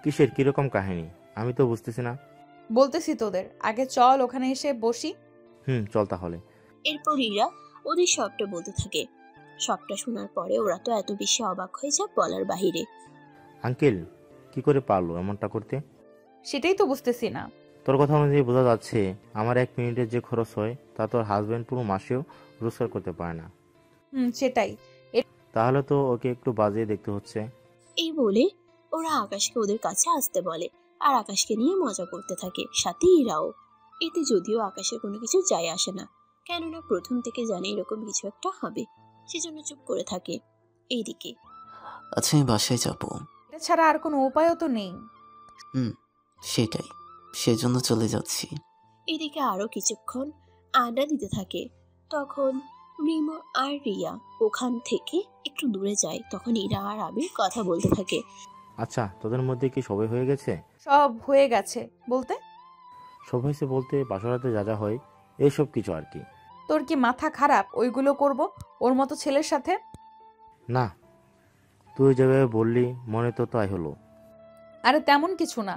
কিসের কিরকম কাহিনী? আমি তো বুঝতেছি না। বলতেছি তোদের, আগে চল ওখানে এসে বসি। চল তাহলে। এরপর ইরা ওদের সবটা বলতে থাকে। সবটা শোনার পরে ওরা তো এত বেশি অবাক হয়ে যায় বলার বাহিরে। আঙ্কেল কি করে পারলো এমনটা করতে? সেটাই তো বুঝতেছি না। তোর কথা অনুযায়ী বোঝা যাচ্ছে আমার 1 মিনিটের যে খরচ হয় তা তোর হাজবেন্ড পুরো মাসেও রোজগার করতে পারে না। সেটাই। তাহলে তো ওকে একটু বাজিয়ে দেখতে হচ্ছে। এই বলে ওরা আকাশকে ওদের কাছে আসতে বলে আর আকাশকে নিয়ে মজা করতে থাকে, সাথে ইরাও। এতে যদিও আকাশের কোনো কিছু যায় আসে না, কেননা প্রথম থেকে জানে এরকম কিছু একটা হবে, সেজন্য চুপ করে থাকে। এইদিকে আচ্ছা আমি বাসায় যাব। এটা ছাড়া আর কোনো উপায়ও তো নেই। সেটাই, সেজন্য চলে যাচ্ছি। এদিকে আরো কিছুক্ষণ আড্ডা দিতে থাকে। তখন রিমো আর রিয়া ওখান থেকে একটু দূরে যায়। তখন ইরা আর আবির কথা বলতে থাকে। আচ্ছা তোদের মধ্যে কি সবাই হয়ে গেছে? সব হয়ে গেছে বলতে? সব হয়েছে বলতে বাসরাতে যা যা হয় এইসব কিছু আর কি। তোর কি মাথা খারাপ ওইগুলো করব ওর মতো ছেলের সাথে? না, তুই যেভাবে বললি মনে তো তাই হলো। আরে তেমন কিছু না।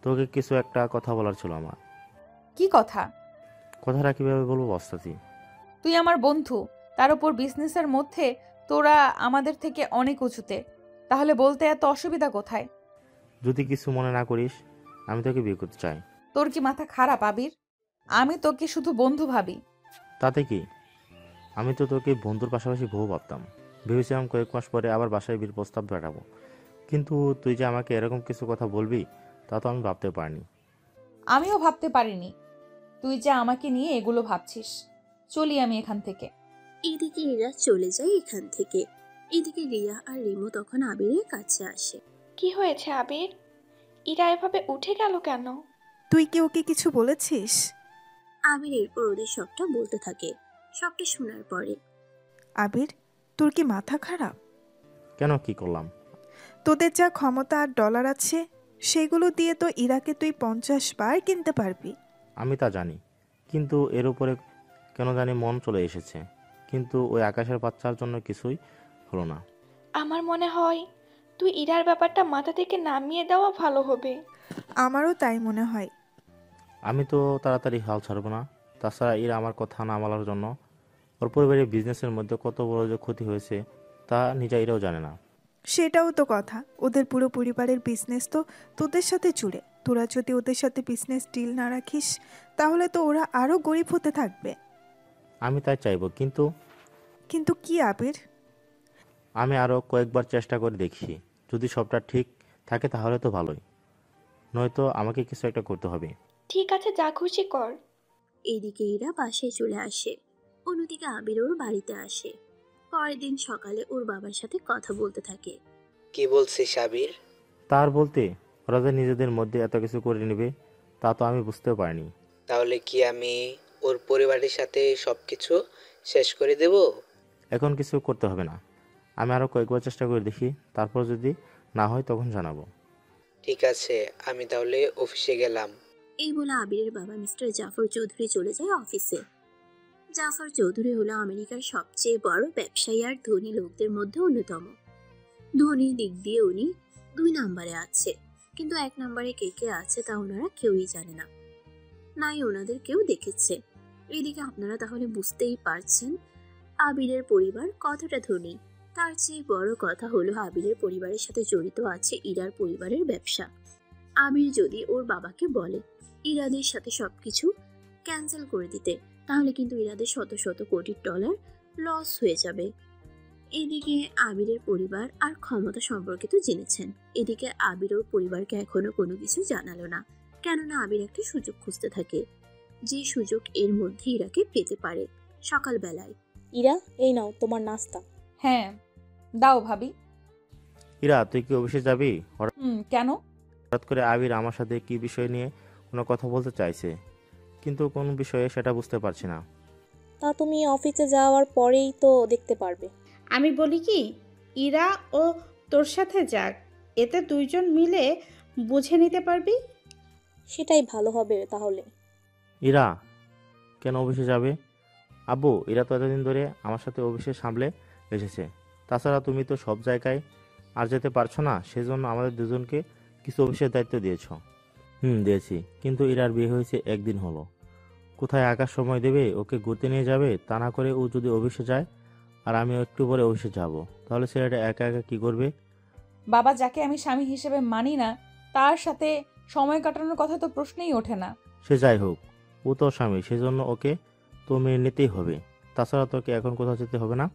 তোকে কিছু একটা কথা বলার ছিল আমার। কি কথা? কথাটা কিভাবে বলবো বস্তাছি। তুই আমার বন্ধু, তার উপর বিজনেসের মধ্যে তোরা আমাদের থেকে অনেক উঁচুতে, তাহলে বলতে এত অসুবিধা কোথায়? যদি কিছু মনে না করিস, আমি তোকে বিয়ে করতে চাই। তোর কি মাথা খারাপ আবির? আমি তোকে শুধু বন্ধু ভাবি। তাতে কি? আমি তো তোকে বন্ধুর পাশাপাশি বউ ভাবতাম। ভেবেছিলাম কয়েক মাস পরে আবার বাসায় বিয়ের প্রস্তাব পাঠাবো, কিন্তু তুই যে আমাকে এরকম কিছু কথা বলবি তা তো আমি ভাবতে পারিনি। আমিও ভাবতে পারিনি তুই যে আমাকে নিয়ে এগুলো ভাবছিস। চলি আমি এখান থেকে। এদিকে ইরা চলে যায় এখান থেকে। এদিকে রিয়া আর রিমো তখন আবিরের কাছে আসে। কি হয়েছে আবির? ইরা এভাবে উঠে গেল কেন? তুই কি ওকে কিছু বলেছিস? আবির এরপর ওদের সবটা বলতে থাকে। সবটা শোনার পরে আবির, তোর কি মাথা খারাপ? কেন, কি করলাম? তোদের যা ক্ষমতা আর ডলার আছে সেগুলো দিয়ে তো ইরাকে তুই 50 বার কিনতে পারবি। আমি তা জানি, কিন্তু এর উপরে কেন জানি মন চলে এসেছে। কিন্তু ওই আকাশের বাচ্চার জন্য কিছুই হলো না। আমার মনে হয় তুই ইরার ব্যাপারটা মাথা থেকে নামিয়ে দেওয়া ভালো হবে। আমারও তাই মনে হয়। আমি তো তাড়াতাড়ি হাল ছাড়বো না। তাছাড়া এরা আমার কথা না মানার জন্য ওর পরিবারের বিজনেসের মধ্যে কত বড় যে ক্ষতি হয়েছে তা নিজেরাও জানে না। সেটাও তো কথা, ওদের পুরো পরিবারের বিজনেস তো তোদের সাথে জুড়ে। তোরা যদি ওদের সাথে বিজনেস ডিল না রাখিস তাহলে তো ওরা আরো গরিব হতে থাকবে। আমি তাই চাইবো, কিন্তু কিন্তু কি আবির? আমি আরও কয়েকবার চেষ্টা করে দেখি। যদি সবটা ঠিক থাকে তাহলে তো ভালোই, নয়তো আমাকে কিছু একটা করতে হবে। ঠিক আছে, যা খুশি কর। এইদিকে ইরা বাসায় চলে আসে। অন্যদিকে আবির ওর বাড়িতে আসে। পরের দিন সকালে ওর বাবার সাথে কথা বলতে থাকে। কি বলছিস আবির? তার বলতে ওরা যে নিজেদের মধ্যে এত কিছু করে নেবে তা তো আমি বুঝতেও পারিনি। তাহলে কি আমি ওর পরিবারের সাথে সবকিছু শেষ করে দেব? এখন কিছু করতে হবে না, আমি আরও কয়েকবার চেষ্টা করে দেখি, তারপর যদি না হয় তখন জানাবো। ঠিক আছে, আমি তাহলে অফিসে গেলাম। এই বলে আবিরের বাবা মিস্টার জাফর চৌধুরী চলে যায় অফিসে। জাফর চৌধুরী হলো আমেরিকার সবচেয়ে বড় ব্যবসায়ী আর ধনী লোকদের মধ্যে অন্যতম। ধনীর দিক দিয়ে উনি 2 নম্বরে আছে, কিন্তু 1 নম্বরে কে কে আছে তা ওনারা কেউই জানে না, নাই ওনাদের কেউ দেখেছে। এদিকে আপনারা তাহলে বুঝতেই পারছেন আবিরের পরিবার কতটা ধনী। তার চেয়ে বড় কথা হলো আবিরের পরিবারের সাথে জড়িত আছে ইরার পরিবারের ব্যবসা। আবির যদি ওর বাবাকে বলে ইরাদের সাথে সবকিছু ক্যান্সেল করে দিতে, তাহলে কিন্তু ইরাদের শত শত কোটি ডলার লস হয়ে যাবে। এদিকে আবিরের পরিবার আর ক্ষমতা সম্পর্কে তো জেনেছেন। এদিকে আবির ওর পরিবারকে এখনো কোনো কিছু জানালো না, কেননা আবির একটা সুযোগ খুঁজতে থাকে, যে সুযোগ এর মধ্যে ইরাকে পেতে পারে। সকালবেলায় ইরা, এই নাও তোমার নাস্তা। হ্যাঁ দাও ভাবি। ইরা, তুই কি অফিসে যাবি? কেন? হঠাৎ করে আবির আমার সাথে কি বিষয় নিয়ে কোনো কথা বলতে চাইছে, কিন্তু কোন বিষয়ে সেটা বুঝতে পারছি না। তা তুমি অফিসে যাওয়ার পরেই তো দেখতে পারবে। আমি বলি কি, ইরা ও তোর সাথে যাক, এতে দুইজন মিলে বুঝে নিতে পারবি। সেটাই ভালো হবে তাহলে। ইরা কেন অফিসে যাবে? আব্বু, ইরা তো এতদিন ধরে আমার সাথে অফিসে সামলে এসেছে। তাছাড়া তুমি তো সব জায়গায় আর যেতে পারছো না, সেজন্য আমাদের দুজনকে কিছু অফিসের দায়িত্ব দিয়েছ। দিয়েছি, কিন্তু ইরার বিয়ে হয়েছে একদিন হলো। কোথায় আকাশ সময় দেবে, ওকে ঘুরতে নিয়ে যাবে? তা না করে ও যদি অফিসে যায় আর আমিও একটু পরে অফিসে যাব, তাহলে ছেলেটা একা একা কি করবে? বাবা, যাকে আমি স্বামী হিসেবে মানি না তার সাথে সময় কাটানোর কথা তো প্রশ্নই ওঠে না। সে যাই হোক, ও তো স্বামী, সেজন্য ওকে তো মেনে নিতেই হবে। তাছাড়া তোকে এখন কোথাও যেতে হবে না।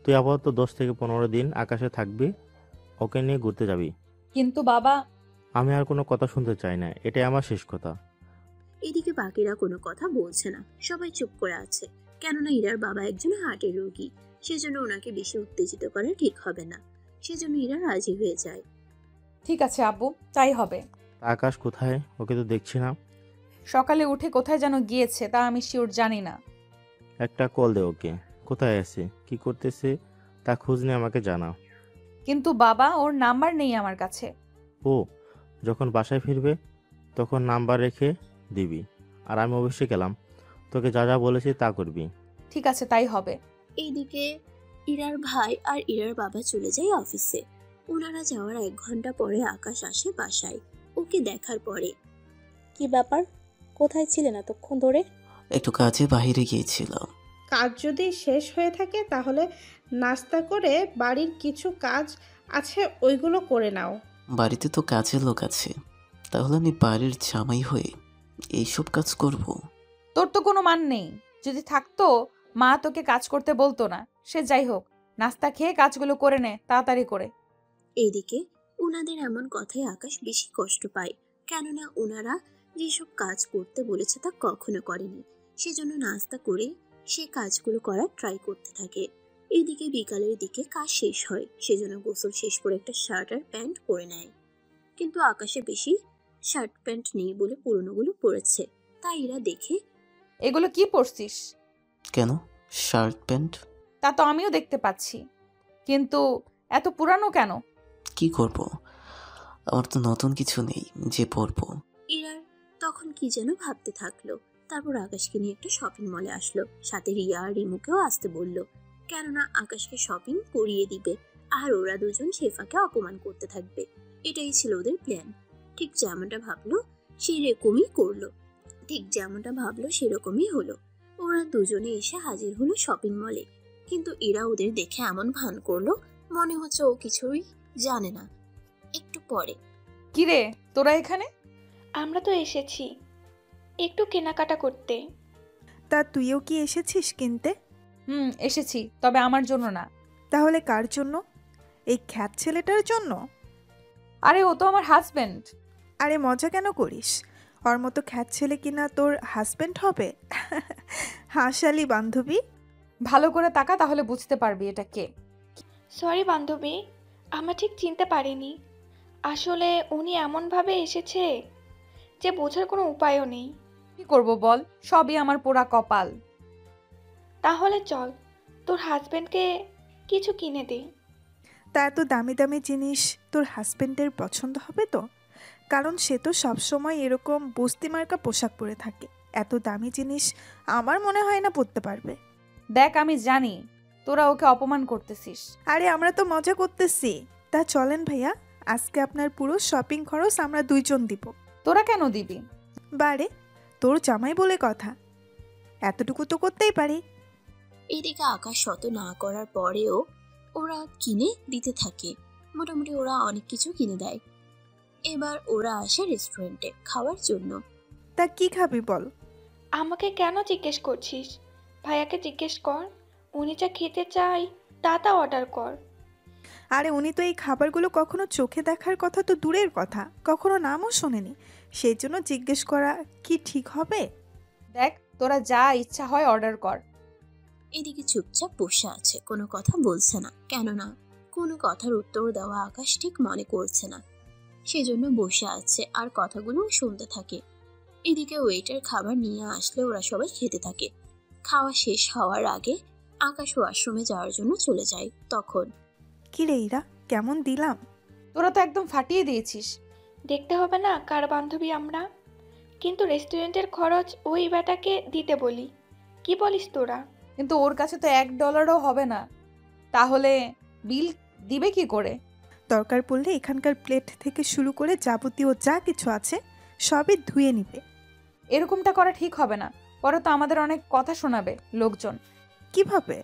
তুই আপাতত 10 থেকে 15 দিন আকাশে থাকবি, ওকে নিয়ে ঘুরতে যাবি। কিন্তু বাবা, আমি আর কোনো কথা শুনতে চাই না, এটাই আমার শেষ কথা। এদিকে বাকিরা কোনো কথা বলছে না, সবাই চুপ করে আছে। কেননা ইরার বাবা একজন হার্টের রোগী, সেজন্য ওনাকে বেশি উত্তেজিত করা ঠিক হবে না। সেজন্য ইরা রাজি হয়ে যায়। ঠিক আছে আব্বু, তাই হবে। আকাশ কোথায়? ওকে তো দেখছি না। সকালে উঠে কোথায় যেন গিয়েছে, তা আমি শিওর জানি না। একটা কল দে ওকে, কোথায় আছে, কি করতেছে তা খোঁজ নিয়ে আমাকে জানা। কিন্তু বাবা, ওর নাম্বার নেই আমার কাছে। ও যখন বাসায় ফিরবে তখন নাম্বার রেখে দিবি, আর আমি অবশ্যই গেলাম, তোকে যা যা বলেছি তা করবি। ঠিক আছে, তাই হবে। এইদিকে ইরার ভাই আর ইরার বাবা চলে যায় অফিসে। ওনারা যাওয়ার 1 ঘন্টা পরে আকাশ আসে বাসায়। ওকে দেখার পরে, কি ব্যাপার, কোথায় ছিলেন এতক্ষণ ধরে? একটু কাজে বাইরে গিয়েছিলাম। কাজ যদি শেষ হয়ে থাকে তাহলে নাস্তা করে বাড়ির কিছু কাজ আছে ওইগুলো করে নাও। বাড়িতে তো কাজের লোক আছে, তাহলে আমি বাড়ির জামাই হয়ে এইসব কাজ করব? তোর তো কোনো মান নেই। যদি থাকতো মা তোকে কাজ করতে বলতো না। সে যাই হোক, নাস্তা খেয়ে কাজগুলো করে নে তাড়াতাড়ি করে। এইদিকে ওনাদের এমন কথায় আকাশ বেশি কষ্ট পায়, কেননা ওনারা যেসব কাজ করতে বলেছে তা কখনো করেনি। সেজন্য নাস্তা করে সে কাজগুলো করার ট্রাই করতে থাকে। এইদিকে বিকালের দিকে কাজ শেষ হয়, সেজন্য গোসল শেষ করে একটা শার্ট আর প্যান্ট পরে নেয়। কিন্তু আকাশে বেশি শার্ট প্যান্ট নেই বলে পুরনোগুলো পরেছে। তাই এরা দেখে, এগুলো কি পরছিস? কেন, শার্ট প্যান্ট? তা তো আমিও দেখতে পাচ্ছি, কিন্তু এত পুরানো কেন? কি করব, আমার তো নতুন কিছু নেই যে পরবো। ইরার তখন কি যেন ভাবতে থাকলো। তারপর আকাশকে নিয়ে একটা শপিং মলে আসলো, সাথে রিয়া আর রিমুকেও আসতে বলল, কেননা আকাশকে শপিং করিয়ে দিবে আর ওরা দুজন শেফাকে অপমান করতে থাকবে। এটাই ছিল ওদের প্ল্যান। ঠিক যেমনটা ভাবলো সেরকমই হলো। ওরা দুজনে এসে হাজির হলো শপিং মলে। কিন্তু ইরা ওদের দেখে এমন ভান করলো মনে হচ্ছে ও কিছুই জানে না। একটু পরে, কিরে, তোরা এখানে? আমরা তো এসেছি একটু কেনাকাটা করতে। তা তুইও কি এসেছিস কিনতে? এসেছি, তবে আমার জন্য না। তাহলে কার জন্য? এই খ্যাত ছেলেটার জন্য? আরে ও তো আমার হাজবেন্ড। আরে মজা কেন করিস? ওর মতো খ্যাত ছেলে কিনা তোর হাজবেন্ড হবে? হাসালি বান্ধবী। ভালো করে তাকা, তাহলে বুঝতে পারবি এটা কে। সরি বান্ধবী, আমরা ঠিক চিনতে পারিনি। আসলে উনি এমনভাবে এসেছে যে বোঝার কোনো উপায়ও নেই। কি করব বল, সবই আমার পোড়া কপাল। তাহলে চল তোর হাজবেন্ডকে কিছু কিনে দে। তা এত দামি দামি জিনিস তোর হাজবেন্ডের পছন্দ হবে তো? কারণ সে তো সবসময় এরকম বস্তি মার্কা পোশাক পরে থাকে। এত দামি জিনিস আমার মনে হয় না পরতে পারবে। দেখ, আমি জানি তোরা ওকে অপমান করতেছিস। আরে আমরা তো মজা করতেছি। তা চলেন ভাইয়া, আজকে আপনার পুরো শপিং খরচ আমরা দুইজন দিব। তোরা কেন দিবি? বারে, তোর জামাই বলে কথা, এতটুকু তো করতেই পারি। এদিকে আকাশ শত না করার পরেও ওরা কিনে দিতে থাকে। মোটামুটি ওরা অনেক কিছু কিনে দেয়। এবার ওরা আসে রেস্টুরেন্টে খাওয়ার জন্য। তা কি খাবি বল? আমাকে কেন জিজ্ঞেস করছিস? ভাইয়াকে জিজ্ঞেস কর, উনি যা খেতে চাই তা অর্ডার কর। আরে উনি তো এই খাবারগুলো কখনো চোখে দেখার কথা তো দূরের কথা, কখনো নামও শোনেনি। সেই জন্য জিজ্ঞেস করা কি ঠিক হবে? দেখ, তোরা যা ইচ্ছা হয় অর্ডার কর। এদিকে চুপচাপ বসে আছে, কোনো কথা বলছে না, কেননা কোনো কথার উত্তর দেওয়া আকাশ ঠিক মনে করছে না। সেজন্য বসে আছে আর কথাগুলো শুনতে থাকে। এদিকে ওয়েটার খাবার নিয়ে আসলে ওরা সবাই খেতে থাকে। খাওয়া শেষ হওয়ার আগে আকাশ ওয়াশরুমে যাওয়ার জন্য চলে যায়। তখন, কি রে ইরা, কেমন দিলাম? তোরা তো একদম ফাটিয়ে দিয়েছিস। দেখতে হবে না কার বান্ধবী আমরা, কিন্তু রেস্টুরেন্টের খরচ ওই বেটাকে দিতে বলি। কি বলিস তোরা? কিন্তু ওর কাছে তো $1 হবে না, তাহলে বিল দিবে কি করে? দরকার পড়লে এখানকার প্লেট থেকে শুরু করে যাবতীয় যা কিছু আছে সবই ধুয়ে নিবে। এরকমটা করা ঠিক হবে না, পরে তো আমাদের অনেক কথা শোনাবে লোকজন। কিভাবে?